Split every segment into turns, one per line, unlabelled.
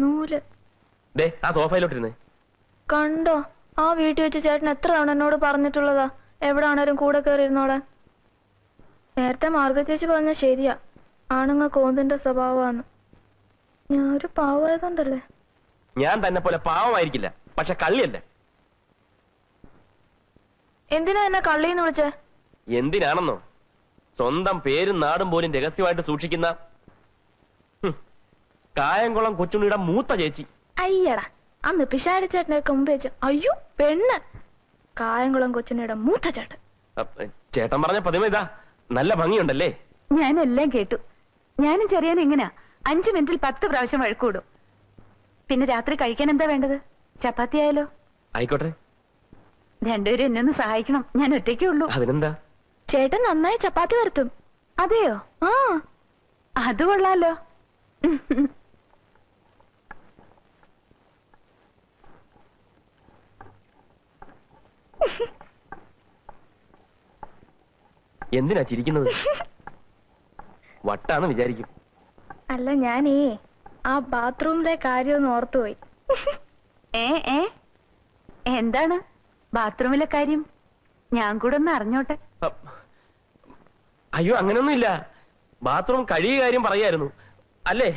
നൂല്.
ആ സോഫയിലോട്ടിരുന്നേ.
കണ്ടോ, ആ വീട്ടിൽ വെച്ച് ചേട്ടൻ എത്ര തവണ എന്നോട് പറഞ്ഞിട്ടുള്ളതാ എവിടാണേലും കൂടെ കയറി ഇരുന്നോടെ. നേരത്തെ മാർഗരറ്റ് ചേച്ചി പറഞ്ഞ ശരിയാ, ആണുങ്ങ കോന്തിന്റെ സ്വഭാവമാണ്. ഞാൻ ഒരു പാവമായതുകൊണ്ടല്ലേ.
ഞാൻ തന്നെ പോലെ പാവമായിരിക്കില്ല, പക്ഷെ കള്ളിയല്ല.
എന്തിനാ എന്നെ കള്ളിന്ന് വിളിച്ചേ?
എന്തിനാണെന്നോ, സ്വന്തം പേരും നാടും പോലും രഹസ്യമായിട്ട് സൂക്ഷിക്കുന്ന കായംകുളം കൊച്ചുണ്ണിയുടെ മൂത്ത ചേച്ചി.
അയ്യടാ, അന്ന് പിഷാരി ചേട്ടനൊക്കെ മുമ്പ് വെച്ചു. അയ്യോ പെണ്ണ്, കായംകുളം കൊച്ചുണ്ണിയുടെ മൂത്ത ചേട്ടൻ.
ചേട്ടൻ പറഞ്ഞ പതിവ് ഇതാ, നല്ല ഭംഗിയുണ്ടല്ലേ?
ഞാനെല്ലാം കേട്ടു. ഞാനും ചെറിയാൻ എങ്ങനാ 5 മിനിറ്റിൽ 10 പ്രാവശ്യം വഴക്കൂടും. പിന്നെ രാത്രി കഴിക്കാൻ എന്താ വേണ്ടത്? ചപ്പാത്തി ആയാലോ?
ആയിക്കോട്ടെ.
രണ്ടുപേരും എന്നെ ഒന്ന് സഹായിക്കണം, ഞാൻ ഒറ്റയ്ക്കേ ഉള്ളൂ.
അതിനെന്താ?
ചേട്ടൻ നന്നായി ചപ്പാത്തി വരത്തും.
അതെയോ?
ആ,
അത് കൊള്ളാലോ.
എന്തിനാ ചിരിക്കുന്നത്? വട്ടാന്ന് വിചാരിക്കും.
അല്ല, ഞാനേ ആ ബാത്റൂമിലെ കാര്യം ഒന്ന് ഓർത്തുപോയി.
എന്താണ് ബാത്റൂമിലെ കാര്യം? ഞാൻ കൂടെ ഒന്ന് അറിഞ്ഞോട്ടെ.
അയ്യോ, അങ്ങനെയൊന്നുമില്ല. ബാത്റൂം കഴിയ കാര്യം പറയായിരുന്നു അല്ലേ?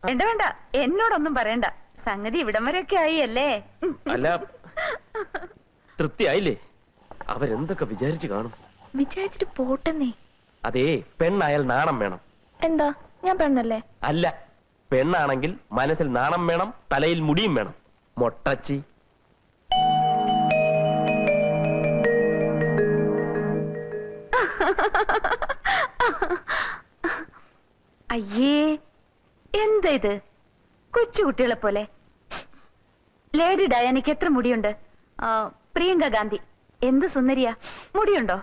വേണ്ട വേണ്ട, എന്നോടൊന്നും പറയണ്ട. സംഗതി ഇവിടം വരെയൊക്കെ ആയി അല്ലേ?
അല്ല, തൃപ്തിയായില്ലേ? അവരെന്തൊക്കെ വിചാരിച്ചു കാണും.
വിചാരിച്ചിട്ട് പോട്ടെന്നേ.
അതേ, പെണ്ണായാൽ നാണം വേണം.
എന്താ, ഞാൻ പെണ്ണല്ലേ?
അല്ല, പെണ്ണാണെങ്കിൽ മനസ്സിൽ നാണം വേണം, തലയിൽ മുടിയും വേണം. മൊട്ടച്ചി.
അയ്യേ, എന്താ ഇത്? കൊച്ചുകുട്ടികളെ പോലെ. ലേഡി ഡയാനയ്ക്ക് എത്ര മുടിയുണ്ട്? പ്രിയങ്ക ഗാന്ധി എന്ത് സുന്ദരിയാ, മുടിയുണ്ടോ?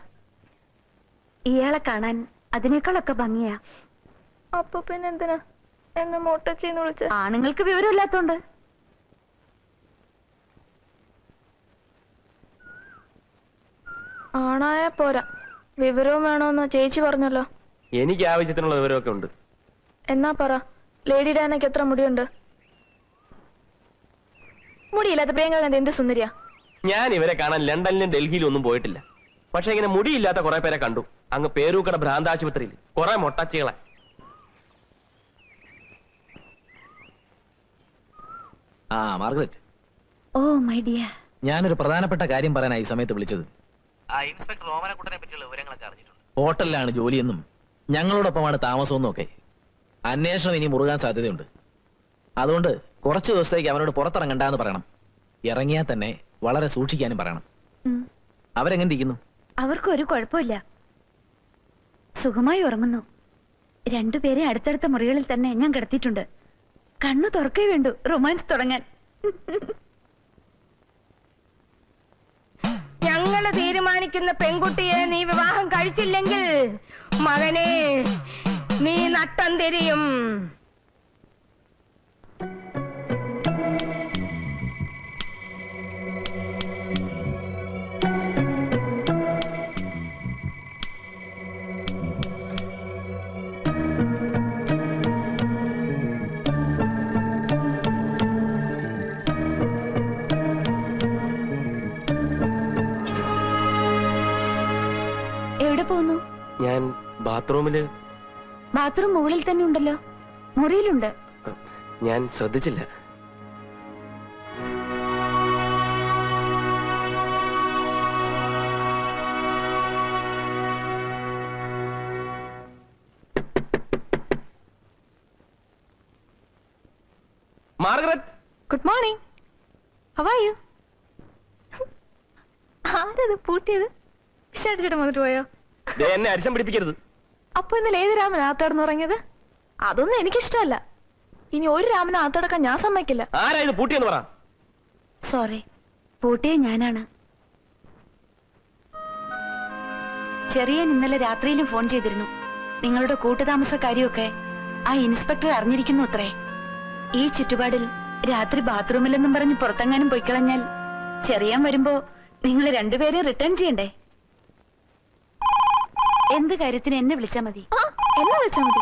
ഇയാളെ കാണാൻ അതിനേക്കാളൊക്കെ ഭംഗിയാ.
അപ്പൊ പിന്നെ എന്തിനാ എന്നെ മൊട്ടച്ചിന്ന് വിളിച്ച?
ആണുങ്ങൾക്ക് വിവരമില്ലാത്തോണ്ട്.
ആണായ പോരാ, വിവരവും വേണോന്ന് ചേച്ചി പറഞ്ഞല്ലോ.
എനിക്ക് ആവശ്യത്തിനുള്ള വിവരമൊക്കെ ഉണ്ട്.
എന്നാ പറ, ലേഡി ഡാനയ്ക്ക് എത്ര മുടിയുണ്ട്? മുടിയില്ലാത്ത പ്രിയങ്ക ഗാന്ധി എന്ത് സുന്ദരിയാ.
ഞാൻ ഇവരെ കാണാൻ ലണ്ടനിലും ഡൽഹിയിലും ഒന്നും പോയിട്ടില്ല. പക്ഷെ ഇങ്ങനെ മുടിയില്ലാത്ത കുറെ പേരെ കണ്ടു, അങ്ങ് പേരൂക്കട ഭ്രാന്താശുപത്രിയിൽ. കുറെ മൊട്ടച്ചികളെ.
മാർഗരറ്റ്.
ഓ മൈ ഡിയർ,
ഞാനൊരു പ്രധാനപ്പെട്ട കാര്യം പറയാനായി ഈ സമയത്ത് വിളിച്ചത്.
ഇൻസ്പെക്ടർ ഓമനക്കുട്ടനെ പറ്റിയുള്ള വിവരങ്ങളൊക്കെ അറിഞ്ഞിട്ടുണ്ട്.
ഹോട്ടലിലാണ് ജോലിയെന്നും ഞങ്ങളോടൊപ്പമാണ് താമസമെന്നും ഒക്കെ. അന്വേഷണം ഇനി മുറുകാൻ സാധ്യതയുണ്ട്. അതുകൊണ്ട് കുറച്ചു ദിവസത്തേക്ക് അവനോട് പുറത്തിറങ്ങണ്ടെന്ന് പറയണം. ഇറങ്ങിയാൽ തന്നെ വളരെ സൂക്ഷിക്കാനും പറയണം. അവരെങ്ങനെ ഇരിക്കുന്നു?
അവർക്കൊരു കുഴപ്പമില്ല, സുഖമായി ഉറങ്ങുന്നു. രണ്ടുപേരെ അടുത്തടുത്ത മുറികളിൽ തന്നെ ഞാൻ കിടത്തിയിട്ടുണ്ട്. കണ്ണു തുറക്കേ വേണ്ടു റൊമാൻസ് തുടങ്ങാൻ.
ഞങ്ങള് തീരുമാനിക്കുന്ന പെൺകുട്ടിയെ നീ വിവാഹം കഴിച്ചില്ലെങ്കിൽ മകനെ നീ നട്ടം തിരിയും.
പോന്നു?
ഞാൻ ബാത്റൂമില്.
ബാത്റൂം മുകളിൽ തന്നെ ഉണ്ടല്ലോ, മുറിയിലുണ്ട്.
ഞാൻ ശ്രദ്ധിച്ചില്ല. Margaret,
good morning. How are you? ആരത് പൂട്ടിയത്? വിശാരിച്ചിട്ട് വന്നിട്ട് പോയോ?
എന്നെ അരിശം പിടിപ്പിക്കരുത്.
അപ്പൊ ഇന്നലെ ഏത് രാമൻ ആത്തോടന്ന് ഉറങ്ങിയത്? അതൊന്നും എനിക്കിഷ്ടമല്ല. ഇനി ഒരു രാമനെ ആത്തോടക്കാൻ ഞാൻ സമ്മതിക്കില്ല.
ആരാ ഇത് പൂട്ടിയെന്ന് പറ.
സോറി, പൂട്ടിയ ഞാനാണ്. ചെറിയൻ ഇന്നലെ രാത്രിയിലും ഫോൺ ചെയ്തിരുന്നു. നിങ്ങളുടെ കൂട്ടുതാമസക്കാരിയൊക്കെ ആ ഇൻസ്പെക്ടർ അറിഞ്ഞിരിക്കുന്നു അത്രേ. ഈ ചുറ്റുപാടിൽ രാത്രി ബാത്റൂമിലെന്നും പറഞ്ഞ് പുറത്തെങ്ങാനും പോയിക്കളഞ്ഞാൽ ചെറിയാൻ വരുമ്പോ നിങ്ങൾ രണ്ടുപേരെ റിട്ടേൺ ചെയ്യണ്ടേ? എന്ത് കാര്യത്തിന് എന്നെ വിളിച്ചാ മതി.
എന്നെ വിളിച്ചാ മതി.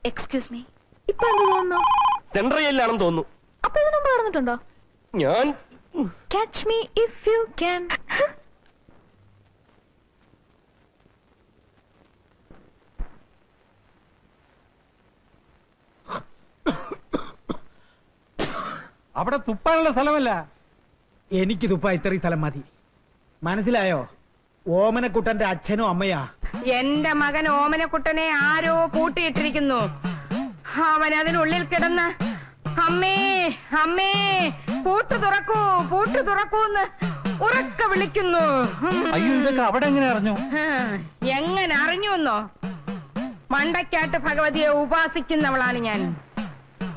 എക്സ്ക്യൂസ് മീ,
ഇപ്പൊ എന്ത് തോന്നുന്നു?
സെൻട്രൽ ജയിലിലാണെന്ന് തോന്നുന്നു.
അപ്പൊ ഇതിനു മുമ്പ് പറഞ്ഞിട്ടുണ്ടോ?
ഞാൻ
Catch me if you can.
അവിടെ തുപ്പാനുള്ള സ്ഥലമല്ല. എനിക്ക് തുപ്പാ ഇത്രയും സ്ഥലം മതി. മനസ്സിലായോ? ഓമനക്കുട്ടന്റെ അച്ഛനും അമ്മയാ.
എന്റെ മകൻ ഓമനക്കുട്ടനെ ആരോ പൂട്ടിയിട്ടിരിക്കുന്നു. അവൻ അതിനുള്ളിൽ കിടന്ന് അമ്മേ അമ്മേ പൂട്ട് തുറക്കൂ പൂട്ട് തുറക്കൂന്ന് ഉറക്കെ വിളിക്കുന്നു.
അയ്യോ, ഇതൊക്കെ അവിടെ എങ്ങനെ അറിഞ്ഞു?
എങ്ങനെ അറിഞ്ഞുവെന്നോ? മണ്ടക്കാട്ട് ഭഗവതിയെ ഉപാസിക്കുന്നവളാണ് ഞാൻ.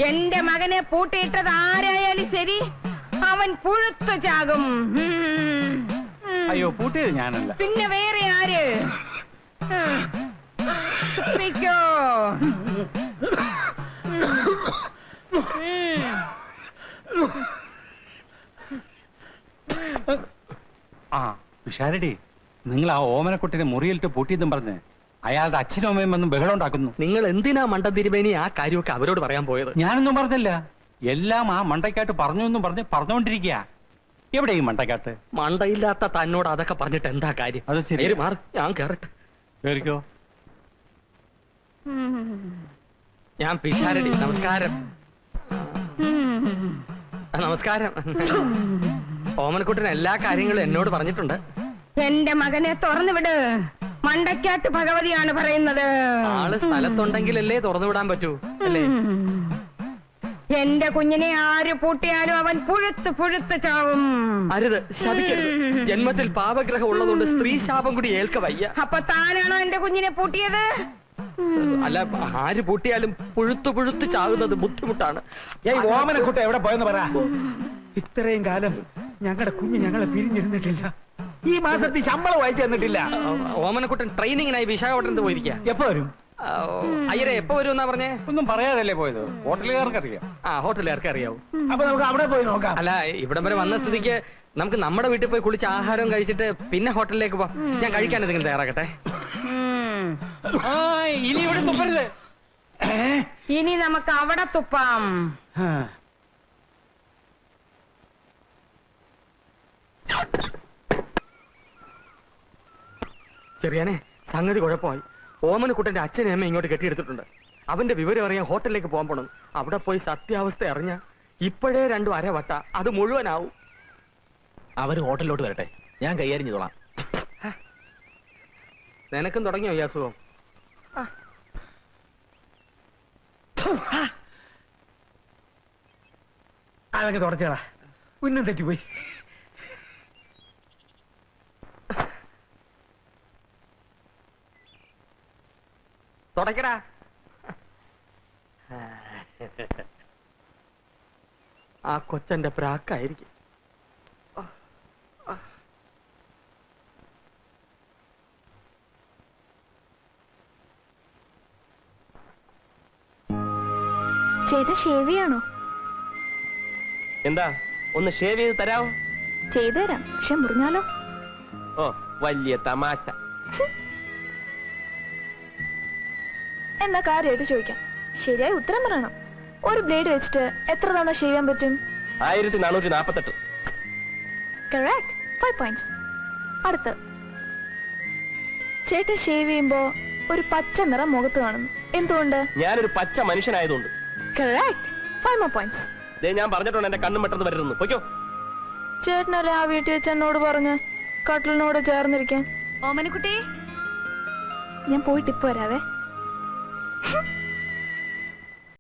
എന്റെ മകനെ പൂട്ടിയിട്ടത് ആരായാലും ശരി, അവൻ പുഴുത്തു ചാകും.
അയ്യോ, പൂട്ടിയത് ഞാനല്ല.
പിന്നെ വേറെ ആര്? തുപ്പിക്കോ.
ആ വിഷാരടി, നിങ്ങൾ ആ ഓമനക്കുട്ടിനെ മുറിയിലിട്ട് പൂട്ടിയെന്നും പറഞ്ഞ് അയാളുടെ അച്ഛനും അമ്മയും വന്ന് ബഹളം ഉണ്ടാക്കുന്നു.
നിങ്ങൾ എന്തിനാ മണ്ടൻ തിരുമേനി ആ കാര്യമൊക്കെ അവരോട് പറയാൻ പോയത്?
ഞാനൊന്നും പറഞ്ഞില്ല. എല്ലാം ആ മണ്ടക്കാട്ട് പറഞ്ഞു എന്നും പറഞ്ഞ് പറഞ്ഞുകൊണ്ടിരിക്കുക. എവിടെ ഈ മണ്ടക്കാട്ട്?
മണ്ടയില്ലാത്ത തന്നോട് അതൊക്കെ പറഞ്ഞിട്ട് എന്താ കാര്യം?
അത് ശരി.
പേര് മാറി, ഞാൻ കേറട്ടെ.
കേറിക്കോ.
ഞാൻ പിഷാരടി. നമസ്കാരം. നമസ്കാരം. ഓമനക്കുട്ടൻ എല്ലാ കാര്യങ്ങളും എന്നോട് പറഞ്ഞിട്ടുണ്ട്.
എന്റെ മകനെ തുറന്നു വിട്. മണ്ടക്കാട്ട് ഭഗവതിയാണ് പറയുന്നത്.
ആള് സ്ഥലത്തുണ്ടെങ്കിലല്ലേ തുറന്നു വിടാൻ പറ്റൂ, അല്ലേ?
എന്റെ കുഞ്ഞിനെ ആര് പൂട്ടിയാലും അവൻ പുഴുത്ത് പുഴുത്ത് ചാവും.
അരുത്, ശപിക്കരുത്. ജന്മത്തിൽ പാപഗ്രഹം ഉള്ളതുകൊണ്ട് സ്ത്രീ ശാപം കൂടി ഏൽക്ക വയ്യ.
അപ്പൊ താനാണോ എന്റെ കുഞ്ഞിനെ പൂട്ടിയത്?
അല്ല, ആര് പൂട്ടിയാലും പുഴുത്തു പുഴുത്ത് ചാകുന്നത് ബുദ്ധിമുട്ടാണ്.
ഓമനക്കുട്ട എവിടെ പോയെന്ന് പറ. ഇത്രയും കാലം ഞങ്ങളുടെ കുഞ്ഞ് ഞങ്ങളെ പിരിഞ്ഞിരുന്നിട്ടില്ല. ഈ മാസത്തിൽ ശമ്പളം വായിച്ചു തന്നിട്ടില്ല.
ഓമനക്കുട്ടൻ ട്രെയിനിങ്ങിനായി വിശാഖപട്ടണത്ത് പോയിരിക്കുക.
എപ്പോ വരും?
അയ്യരെ എപ്പോ വരും എന്നാ പറഞ്ഞേ?
ഒന്നും പറയാതല്ലേ പോയത്. ഹോട്ടലുകാർക്ക് അറിയാം.
ആ, ഹോട്ടലുകാർക്ക് അറിയാവൂ.
അപ്പൊ നമുക്ക് അവിടെ പോയി നോക്കാം.
അല്ല, ഇവിടം വരെ വന്ന സ്ഥിതിക്ക് നമുക്ക് നമ്മുടെ വീട്ടിൽ പോയി കുളിച്ച് ആഹാരവും കഴിച്ചിട്ട് പിന്നെ ഹോട്ടലിലേക്ക് പോവാം. ഞാൻ കഴിക്കാൻ എന്തെങ്കിലും തയ്യാറാക്കട്ടെ.
ഇനി ഇവിടെ തുപ്പരുത്.
ഇനി നമുക്ക് അവിടെ തുപ്പാം.
ചെറിയാനെ, സംഗതി കുഴപ്പമായി. ഓമനക്കുട്ടന്റെ അച്ഛനെ അമ്മ ഇങ്ങോട്ട് കെട്ടിയെടുത്തിട്ടുണ്ട്. അവന്റെ വിവരം അറിയാൻ ഹോട്ടലിലേക്ക് പോകാൻ പോണം. അവിടെ പോയി സത്യാവസ്ഥ അറിഞ്ഞ ഇപ്പോഴേ 2 അരവട്ട, അത് മുഴുവനാവും.
അവര് ഹോട്ടലിലോട്ട് വരട്ടെ, ഞാൻ കൈകാര്യം ചെയ്തോളാം.
നിനക്കും തുടങ്ങിയോ ഈ അസുഖം?
അതൊക്കെ തുടച്ചേടാ, ഉന്നം തെറ്റിപ്പോയി.
തുടക്കടാ. ആ കൊച്ചന്റെ പ്രാക്കായിരിക്കും.
ചേട്ടാ ഷേവ് ചെയ്യണോ?
എന്താ, ഒന്ന് ഷേവ് ചെയ്ത് തരാമോ?
ചെയ്തുതരാം, പക്ഷെ മുറിഞ്ഞാലോ?
ഓ, വലിയ തമാശ.
എന്നാ കാര്യമായിട്ട് ചോദിക്കാം, ശരിയായി ഉത്തരം പറയണം. ഒരു ബ്ലേഡ് വെച്ചിട്ട് എത്ര തവണ ഷേവ് ചെയ്യാൻ പറ്റും?
1448.
Correct, 5 points. അടുത്ത്, ചേട്ടൻ ഷേവ് ചെയ്യുമ്പോ ഒരു പച്ച നിറം മുഖത്ത് കാണുന്നു, എന്തുകൊണ്ട്?
ഞാനൊരു പച്ച മനുഷ്യനായതുകൊണ്ട്.
Correct, 5 more points.
ഞാൻ പറഞ്ഞിട്ടുണ്ട് എന്റെ കണ്ണും പെട്ടെന്ന് വരുന്നു. പൊയ്ക്കോ.
ചേട്ടനല്ലേ ആ വീട്ടിൽ വെച്ച് എന്നോട് പറഞ്ഞ് കട്ടിലിനോട് ചേർന്നിരിക്കാൻ?
ഓമനക്കുട്ടി,
ഞാൻ പോയിട്ട് ഇപ്പൊ വരാവേ.